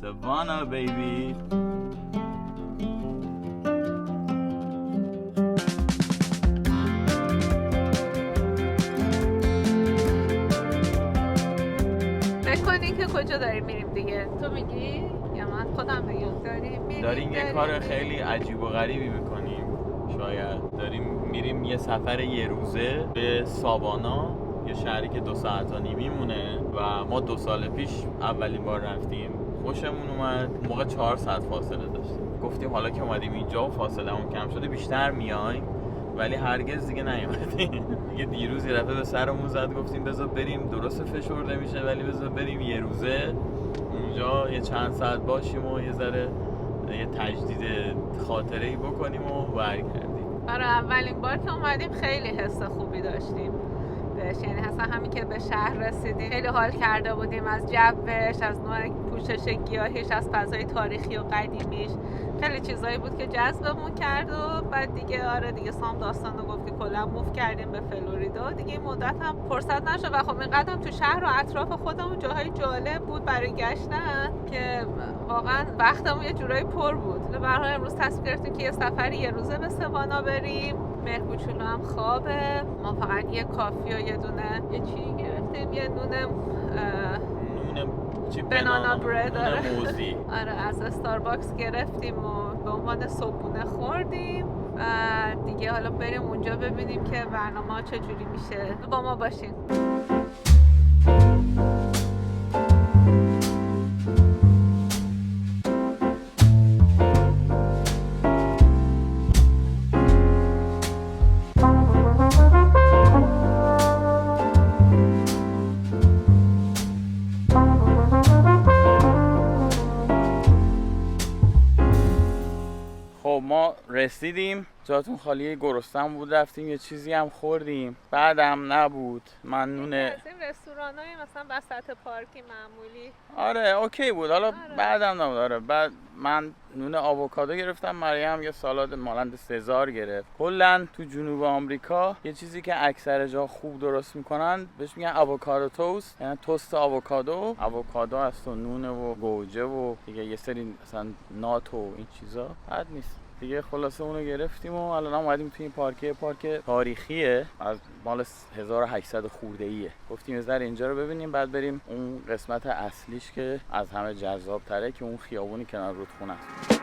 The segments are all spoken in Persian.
Savannah baby. بکنین که کجا داریم میریم دیگه؟ تو میگی یا من خودم بگم؟ داریم یه کار خیلی عجیب و غریبی میکنیم. شاید داریم میریم یه سفر یه روزه به ساوانا، یه شهری که 2.5 ساعت مونه و ما 2 سال پیش اولین بار رفتیم. خوشمون اومد. موقع 4 ساعت فاصله داشتیم. گفتیم حالا که اومدیم اینجا و فاصله‌مون کم شده بیشتر میایم، ولی هرگز دیگه نیومدیم. دیگه دیروز یه دفعه به سرمون زد، گفتیم بذار بریم. درست فشرده میشه ولی بذار بریم یه روزه اونجا یه چند ساعت باشیم و یه ذره یه تجدید خاطره‌ای بکنیم و برگردیم. برای اولین بار که اومدیم خیلی حس خوبی داشتیم بهش، یعنی اصلا همین که به شهر رسیدیم خیلی حال کرده بودیم از جوش، از نوع پوشش گیاهیش، از فضای تاریخی و قدیمیش. خیلی چیزایی بود که جذبمون کرد و بعد دیگه آره دیگه سام داستانو گفت که کلا موو کردیم به فلوریدا دیگه. این مدت هم فرصت نشد و خب اینقدر تو شهر و اطراف خودمون جاهای جالب بود برای گشتن که واقعا وقتمون یه جورایی پر بود. به هر حال امروز تصمیم گرفتیم که یه سفری یه روزه به سوانا بریم. مهرکوچولو هم خوابه، ما فقط یه کافی و یه دونه یه چی گرفتیم، یه نون بنانا برد آره از استارباکس گرفتیم و به عنوان صبحونه خوردیم و دیگه حالا بریم اونجا ببینیم که برنامه چجوری میشه. با ما باشین. ما رسیدیم، جاتون خالی، گرسنم بود، رفتیم یه چیزی هم خوردیم، بعدم نبود. من نون رستورانای مثلا وسط پارکی معمولی آره اوکی بود، حالا بعدم نبود. آره بعد من نون آووکادو گرفتم، مریم یه سالاد مانند سزار گرفت. کلا تو جنوب آمریکا یه چیزی که اکثر جا خوب درست میکنن بهش میگن آووکادو توست، یعنی توست آووکادو هست و نون و گوجه و دیگه یه سری مثلا نات و این چیزا بد نیست دیگه. خلاصه اونو گرفتیم و الان اومدیم تو این پارک تاریخیه، از مال 1800 خورده ایه. گفتیم یه ذره اینجا رو ببینیم بعد بریم اون قسمت اصلیش که از همه جذاب تره، که اون خیابونی کنار رودخونه است.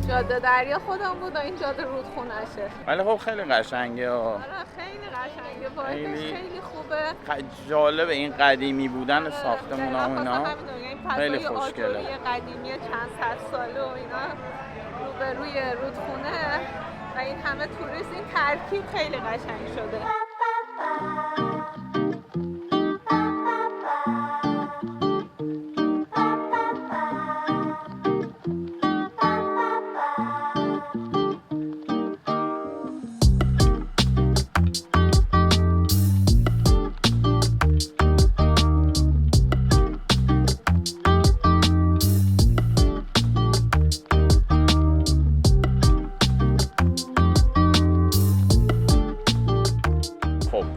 جاده دریا خودم بود و این جاده رودخونه‌شه، ولی خب خیلی قشنگه. آره خیلی قشنگه، وایبش خیلی خوبه. جالبه این قدیمی بودن ساختمونا و اینا خیلی خوشگله. قدیمی چند صد ساله و اینا روبروی رودخونه و این همه توریست، این ترکیب خیلی قشنگ شده.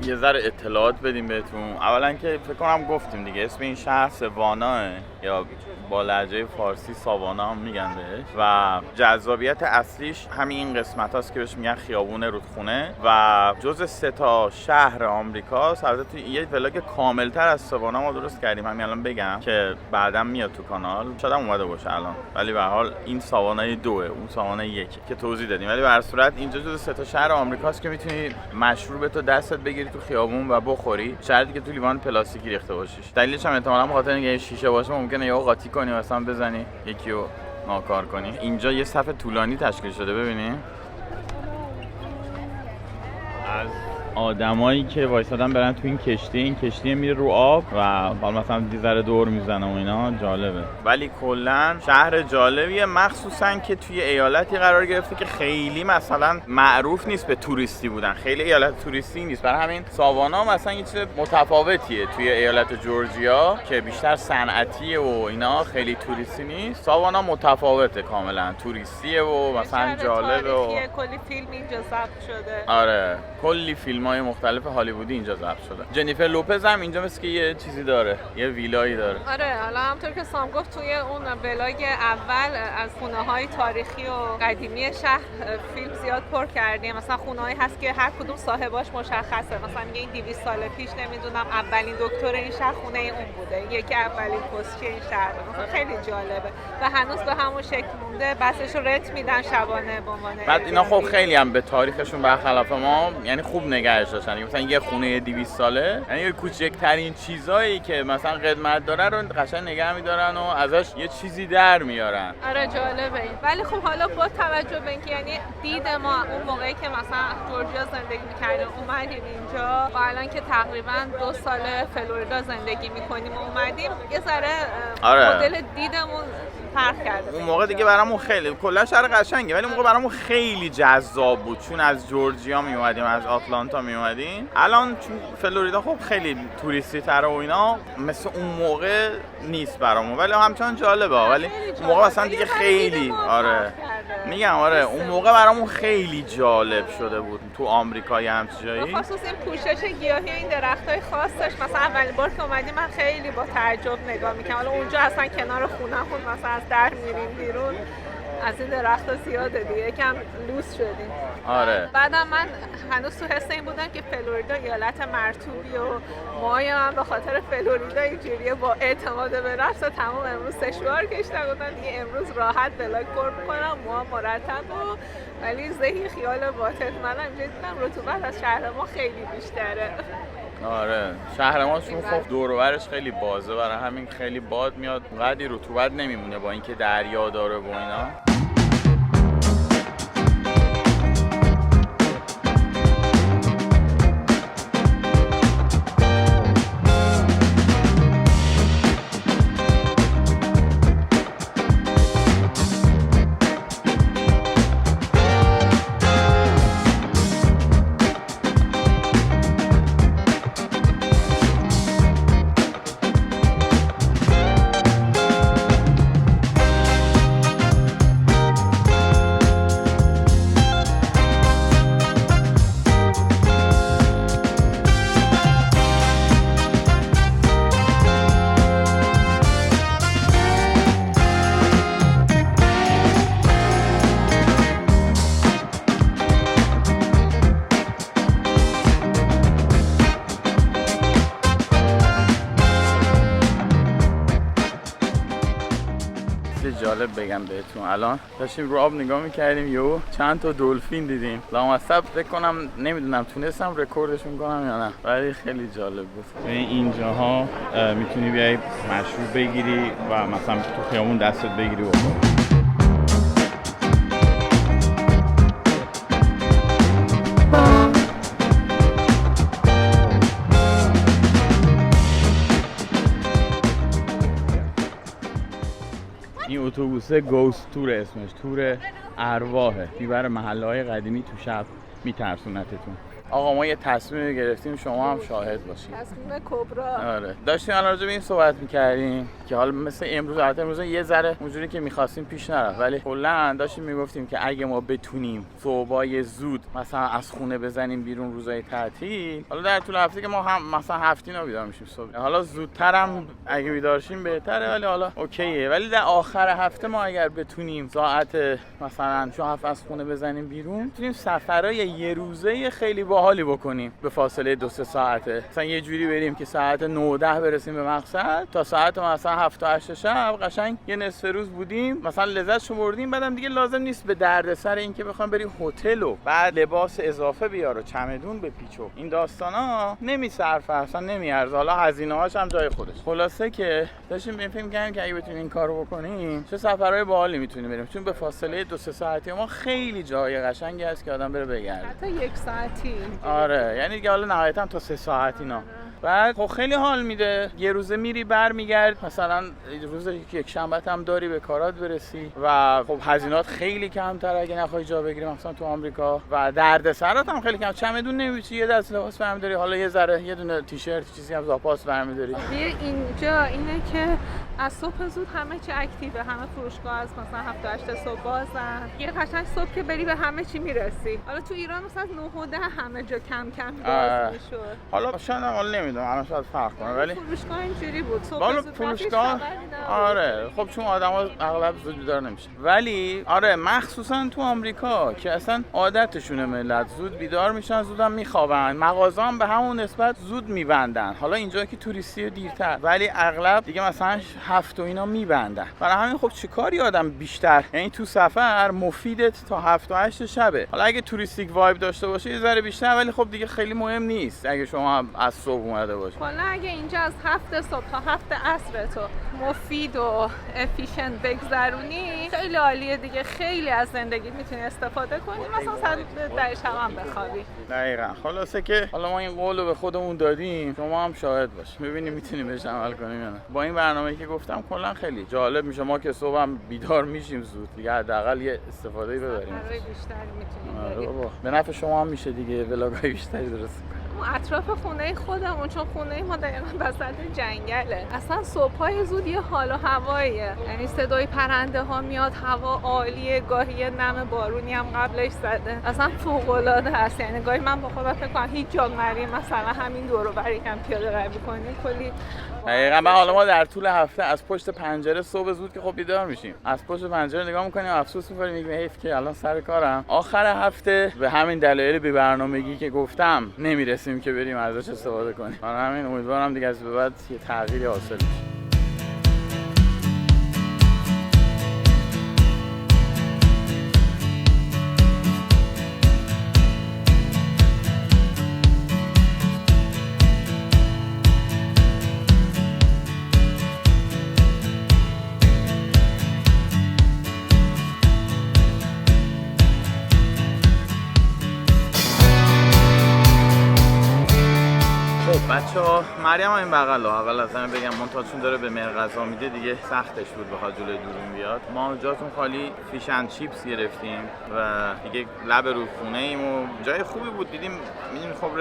یه ذره اطلاعات بدیم بهتون. اولا که فکر کنم گفتیم دیگه اسم این شهر سواناه یا با لهجه فارسی ساوانا هم میگن بهش و جذابیت اصلیش همین این قسمت هاست که بهش میگن خیابون رودخونه و جز 3 تا شهر آمریکاست. البته تو یه ولاگ کاملتر از ساوانا ما درست کردیم، همین الان بگم که بعداً میاد تو کانال، شاید هم اومده باشه الان، ولی به هر حال این ساوانای 2، اون ساوانای 1 که توضیح دادیم. ولی به هر صورت اینجا جز 3 تا شهر آمریکاست که میتونی مشروبتو دستت بگیری تو خیابون و بخوری، شرطی که تو لیوان پلاستیکی ریخته باشیش. دلیلش هم احتمالاً بخاطر اینکه شیشه باشه ممکنه یهو قاطی کنی مثلا بزنی یکی رو ناکار کنی. اینجا یه صف طولانی تشکیل شده، ببینید از آدمایی که وایسادن برن تو این کشتی میره رو آب و حالا مثلا یه ذره دور میزنه و اینا، جالبه. ولی کلا شهر جالبیه، مخصوصا که توی ایالتی قرار گرفته که خیلی مثلا معروف نیست به توریستی بودن، خیلی ایالت توریستی نیست. برای همین ساوانا مثلا یه چیز متفاوتیه توی ایالت جورجیا که بیشتر صنعتیه و اینا، خیلی توریستی نیست. ساوانا متفاوته، کاملا توریستیه و مثلا جالبه و کلی فیلم اینجا ضبط شده. آره، کلی فیلم‌های مختلف هالیوودی اینجا ضبط شده. جنیفر لوپز هم اینجا مثل که یه چیزی داره، یه ویلایی داره. آره، حالا همونطور که سام گفت توی اون ولاگ اول از خونه‌های تاریخی و قدیمی شهر فیلم زیاد پر کردیم. مثلا خونه‌هایی هست که هر کدوم صاحباش مشخصه. مثلا میگه این 200 سال پیش نمیدونم اولین دکتر این شهر خونه اون بوده، یکی اولین پستچی این شهر. مثلا خیلی جالبه و هنوز به همون شکل مونده. بسش رو رت میدن شبانه به عنوان. بعد اینا خب خیلی هم به تاریخشون برخلاف ما یعنی خوب نگهش داشتن. مثلا یه خونه 200 ساله یعنی کوچکترین چیزایی که مثلا قدمت داره رو قشنگ نگه می‌دارن و ازش یه چیزی در میارن. آره جالبه این. ولی خب حالا با توجه به اینکه یعنی دید ما اون موقعی که مثلا جورجیا زندگی می‌کردیم اومدیم اینجا و الان که تقریبا 2 سال فلوریدا زندگی می‌کنیم و اومدیم یه ذره مدل دیدمون فرق کرده. اون موقع دیگه برامون خیلی کلا شهر قشنگه، ولی اون موقع برامون خیلی جذاب بود چون از جورجیا می اومدیم، از آتلانتا می اومدیم. الان چون فلوریدا خب خیلی توریستی تره و اینا مثل اون موقع نیست برامون، ولی همچنان جالبه. ولی اون موقع مثلا دیگه خیلی میگم اون موقع برامون خیلی جالب شده بود تو آمریکا یه همچین جایی. خصوص این پوشش گیاهی این درختای خاصش، مثلا اولین بار که اومدیم من خیلی با تعجب نگاه می‌کردم. حالا اونجا اصلا کنار خونه‌مون مثلا از در میریم بیرون از این درخت‌ها زیاده دیگه، یکم لوس شدیم. آره. بعدم من هنوز تو حس این بودم که فلوریدا ایالت مرطوبی و موهای من به خاطر فلوریدا اینجوریه، با اعتماد به نفس تمام امروز سشوار کشیدم، گفتم دیگه امروز راحت بلاک پر می‌کنم، موها مرتب و ولی ذهن خیال باطن منم اینجوری دیدم رطوبت از شهر ما خیلی بیشتره. آره، شهر ما چون خب دور و برش خیلی بازه، برای همین خیلی باد میاد، اونقدی رطوبت نمیمونه با اینکه دریا داره و اینا. جالب بگم بهتون، الان داشتیم رو آب نگاه میکردیم یهو چند تا دلفین دیدیم. لامصب فکر کنم نمیدونم تونستم رکوردشون کنم یا نه، ولی خیلی جالب بود. اینجاها میتونی بیای مشروب بگیری و مثلا تو خیابون دستت بگیری و بخوری. این اتوبوسه گوست تور اسمش، تور ارواحه، میبره محله‌های قدیمی تو شب میترسونتتون. آقا ما یه تصمیم گرفتیم شما هم شاهد باشید. تصمیم کبرا. آره. داشتیم الان راجع به این صحبت می‌کردیم که حالا مثل امروز یه ذره اونجوری که می‌خواستیم پیش نرفت، ولی کلاً داشتیم میگفتیم که اگه ما بتونیم صبحای زود مثلا از خونه بزنیم بیرون روزای تعطیل، حالا در طول هفته که ما هم مثلا هفتینا بیدار میشیم صبح، حالا زودترم اگه بیدار شیم بهتره، ولی حالا اوکیه. ولی در آخر هفته ما اگر بتونیم ساعت مثلا 7 از خونه بزنیم بیرون، می‌تونیم سفرای یه روزه خیلی باحالی بکنیم به فاصله 2-3 ساعته. مثلا یه جوری بریم که ساعت 9-10 برسیم به مقصد تا ساعت مثلا 7 تا 8 شب قشنگ یه نصف روز بودیم، مثلا لذتشو بردیم، بعدم دیگه لازم نیست به دردسر این که بخوام بری هتل و بعد لباس اضافه بیار و چمدون بپیچو این داستانا نمیصرفه، اصلا نمیارزه. حالا هزینه‌هاش هم جای خودش. خلاصه که داشتیم این فیلم کردیم که اگه بتونیم این کارو بکنیم چه سفرهای باحالی میتونیم بریم، چون به فاصله 2-3 ساعتی ما خیلی جای قشنگی هست که آدم بره بگرده. حتی 1 ساعتی. آره یعنی دیگه حالا نهایتا تا 3 ساعت اینا. بعد خب خیلی حال میده، یه روزه میری برمیگرد، مثلا روز یک شنبه هم داری به کارات برسی و خب هزینات خیلی کمتر اگه نخوای جا بگیری مثلا تو آمریکا و دردسرات هم خیلی کم. چمدون نمی‌پیچی، یه دست لباس برمی‌داری، حالا یه ذره یه دونه تیشرت چیزی هم زاپاس برمی‌داری. اینجا اینه که از صبح زود همه چی اکتیوه، همه فروشگاه از مثلا 7-8 صبح بازن. یه قشنگ صبح که بری به همه چی میرسی. حالا تو ایران مثلا 9 و 10 همه جا کم کم باز میشد. حالا شاید حالا نمیدونم الان شاید فرق کنه ولی فروشگاه اینجوری بود. صبح فروشگاه آره خب چون آدما اغلب زود بیدار نمیشه، ولی آره مخصوصا تو آمریکا که اصلا عادتشونه ملت زود بیدار میشن زودم میخوابن، مغازه هم به همون نسبت زود میبندن. حالا اینجا که توریستی و دیرتر، ولی اغلب دیگه مثلا 7 و اینا میبندن. برای همین خب چیکاری آدم بیشتر، یعنی تو سفر مفیدت تا 7 و 8 شبه. حالا اگه توریستیک وایب داشته باشه یه ذره بیشتر، ولی خب دیگه خیلی مهم نیست اگه شما از صبح اومده باشی. حالا اگه اینجا از 7 صبح تا 7 عصر تو مفید و افیشنت بگذرونی خیلی عالیه دیگه، خیلی از زندگی میتونی استفاده کنی، مثلا ساعت 10 شب هم بخوابی. دقیقاً. خلاصه که حالا ما این قول رو به خودمون دادیم، شما هم شاهد باش ببینیم میتونیم بهش عمل کنیم یا نه. با این برنامه‌ای که گفتم کلا خیلی جالب میشه. ما که صبح هم بیدار میشیم زود دیگه، حداقل یه استفاده‌ای ببریم. برای بیشتری میتونیم بریم. به نفع شما هم میشه دیگه، ولاگای بیشتری درست کنیم. اطراف خونه خودمون، چون خونه ما دقیقاً وسط جنگله، اصلا صبحای زود یه حال و هواییه، یعنی صدای پرنده ها میاد، هوا عالیه، گاهی یه نم بارونی هم قبلش زده، اصلا فوق العاده است. یعنی گاهی من با خودم فکر کنم هیچ جا نریم، مثلا همین دور و بر یکم پیاده روی کنیم کلی. دقیقاً. من حالا ما در طول هفته از پشت پنجره صبح زود که خب بیدار میشیم، از پشت پنجره نگاه میکنیم، افسوس میکنیم، میگیم حیف که الان سر کارم. آخر هفته به همین دلایل بی برنامگی که گفتم نمیرسیم که بریم ازش استفاده کنیم. برای همین امیدوارم دیگه از به بعد یه تغییری حاصل بشه. بچه‌ها مریم این بغل اول از همه بگم چون داره به مهر غذا میده دیگه سختش بود بخواد جلوی دوربین بیاد. ما جاتون خالی فیش اند چیپس گرفتیم و دیگه لب رودخونه ایم و جای خوبی بود. دیدیم میدونی خب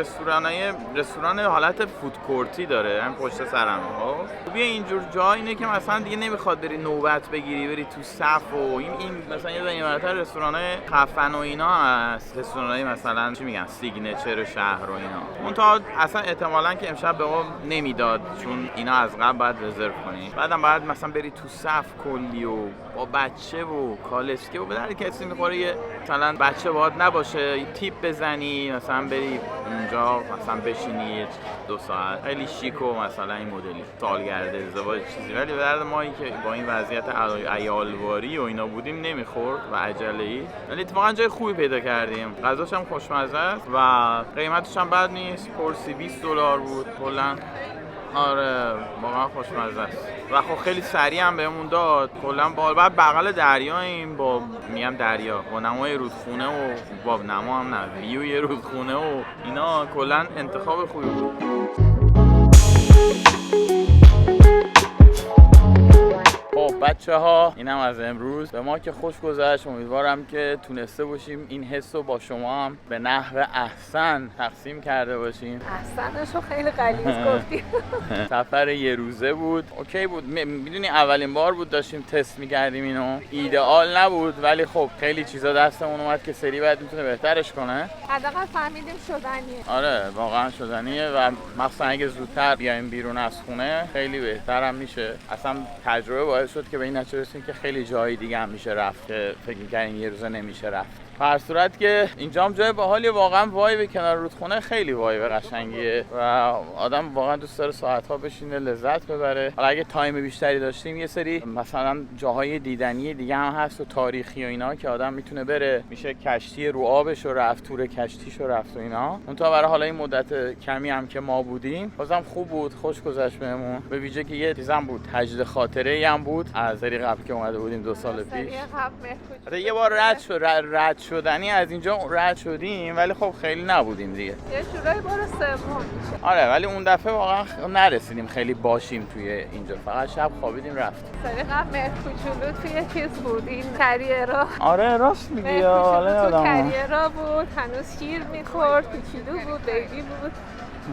رستوران حالت فود کورتی داره هم پشت سرم. خب خوبی اینجور جا اینه که مثلا دیگه نمیخواد بری نوبت بگیری بری تو صف و این مثلا یه ذره رستورانای خفن و اینا هست، رستورانای مثلا چی میگن سیگنچر شهر و اینا. منتها اصلا احتمالاً که امشب به ما نمیداد چون اینا از قبل باید رزرو کنی، بعدم باید مثلا بری تو صف کلی و با بچه و کالسکه و به در کسی میخوره یه مثلا بچه باید نباشه یه تیپ بزنی مثلا بری اونجا مثلا بشینی 2 ساعت خیلی شیک و مثلا این مدلی سالگرد ازدواج چیزی، ولی به درد ما که با این وضعیت عیالواری و اینا بودیم نمیخورد و عجله‌ای، ولی اتفاقا جای خوبی پیدا کردیم. غذاش هم خوشمزه است و قیمتش هم بد نیست. کرسی $20 بود کلا. آره واقعا خوشمزه است و خب خیلی سریع هم بهمون داد. کلا بعد بغل دریاییم، با میگم دریا با نمای رودخونه و با نما هم نه ویوی رودخونه و اینا، کلا انتخاب خوبی بود. خب بچه‌ها اینم از امروز. به ما که خوش گذشت، امیدوارم که تونسته باشیم این حس رو با شما هم به نحو احسن تقسیم کرده باشیم. احسنشو خیلی غلیظ گفتی. سفر یه روزه بود، اوکی بود. میدونی اولین بار بود داشتیم تست می‌کردیم اینو، ایدئال نبود ولی خب خیلی چیزا دستمون اومد که سری بعد میتونه بهترش کنه. حداقل فهمیدیم شدنیه. آره واقعا شدنیه و مخصوصا اگه زودتر بیایم بیرون از خونه خیلی بهترم میشه. اصلا تجربه باعث شد که به این نتیجه رسیدیم که خیلی جای دیگه هم میشه رفت که فکر می‌کردیم یه روزه نمیشه رفت. هر صورت که اینجا هم جای باحالیه، واقعا وایب کنار رودخونه خیلی وایب قشنگیه و آدم واقعا دوست داره ساعت‌ها بشینه لذت ببره. حالا اگه تایم بیشتری داشتیم یه سری مثلا جاهای دیدنی دیگه هم هست و تاریخی و اینا که آدم میتونه بره، میشه کشتی رو آبش رو رفت، تور کشتیش رو رفت و اینا. اون تا برای حالا این مدت کمی هم که ما بودیم بازم خوب بود، خوش گذشت بهمون. به ویژه که یه چیزام بود، تجدید خاطره‌ای هم بود از سری قبل که اومده بودیم 2 سال پیش. حتی یه بار رد شدنی از اینجا رد شدیم ولی خب خیلی نبودیم دیگه. یه جورایی بار سوم میشه. آره ولی اون دفعه واقعا نرسیدیم خیلی باشیم توی اینجا، فقط شب خوابیدیم رفتیم. سری قبل مهرکوچولو توی چیز بود، این کریرا. آره راست میگی. آره تو کریرا بود، هنوز شیر میخورد، کوچولو بود، بیبی بود.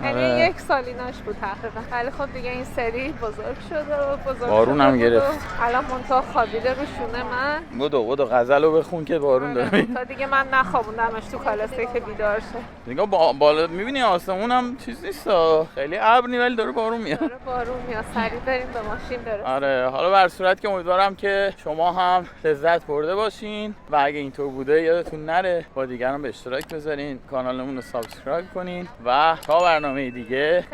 یعنی 1 سالیناش بود تقریبا. ولی خب دیگه این سری بزرگ شده و بزرگ بارون هم گرفت. الان منتها خوابیده رو شونه من. بدو غزلو بخون که بارون داره. تا دیگه من نخوابوندمش تو کالسکه که بیدار شه. دیگه بالا میبینی آسمون هم چیز نیست، خیلی ابر نی ولی داره بارون میاد. داره بارون میاد، سریع بریم به ماشین برسیم. آره حالا بر صورت که امیدوارم که شما هم لذت برده باشین و اگه اینطور بوده یادتون نره با دیگران به اشتراک بذارین، کانالمون رو سابسکرایب کنین و تا برنامه دیگه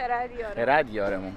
خرد یارمون.